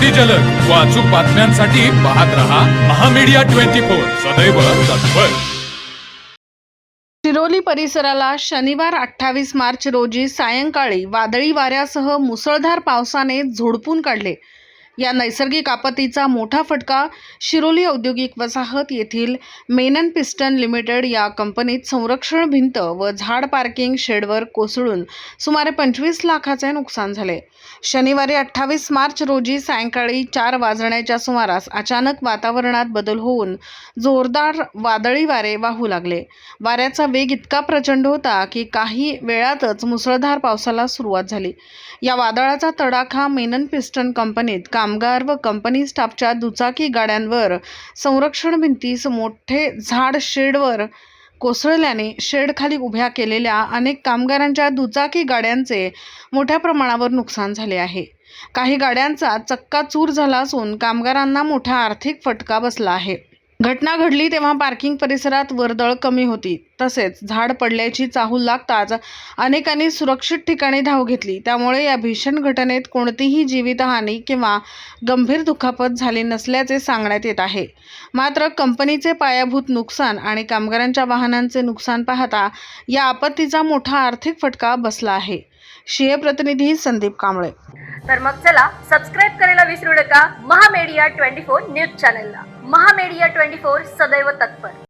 अगदी जलद व अचूक बातम्यांसाठी पाहत रहा महामीडिया 24 सदैव तत्पर। शिरोली परिसराला शनिवार 28 मार्च रोजी सायंकाळी वादळी वाऱ्यासह मुसळधार पावसाने झोडपून काढले। या नैसर्गिक आपत्तीचा मोठा फटका शिरोली औद्योगिक वसाहत येथील मेनन पिस्टन लिमिटेड या कंपनीत संरक्षण भिंत व झाड पार्किंग शेडवर कोसळून सुमारे 25 लाखाचे नुकसान झाले। शनिवारी 28 मार्च रोजी सायंकाळी 4 वाजण्याच्या सुमारास अचानक वातावरणात बदल होऊन जोरदार वादळी वारे वाहू लागले। वाऱ्याचा वेग इतका प्रचंड होता की काही वेळातच मुसळधार पावसाला सुरुवात झाली। या वादळाचा तडाखा मेनन पिस्टन कंपनीत कामगार व कंपनी स्टाफच्या दुचाकी गाड्यांवर, संरक्षण भिंतीस मोठे झाड शेडवर कोसळल्याने शेडखाली उभ्या केलेल्या अनेक कामगारांच्या दुचाकी गाड्यांचे मोठ्या प्रमाणावर नुकसान झाले आहे। काही गाड्यांचा चक्काचूर झाला असून कामगारांना मोठा आर्थिक फटका बसला आहे। घटना घडली तेव्हा पार्किंग परिसरात वर्दळ कमी होती, तसेच झाड पडल्याची चाहूल लागताच अनेकांनी सुरक्षित ठिकाणी धाव घेतली। त्यामुळे या भीषण घटनेत कोणतीही जीवितहानी किंवा गंभीर दुखापत झाली नसल्याचे सांगण्यात येत आहे। मात्र कंपनीचे पायाभूत नुकसान आणि कामगारांच्या वाहनांचे नुकसान पाहता या आपत्तीचा मोठा आर्थिक फटका बसला आहे। शिए प्रतिनिधी संदीप कांबळे। तर मग चला सबस्क्राईब करायला विसरू नका महामीडिया 24 न्यूज चॅनलला। महामीडिया 24 सदैव तत्पर।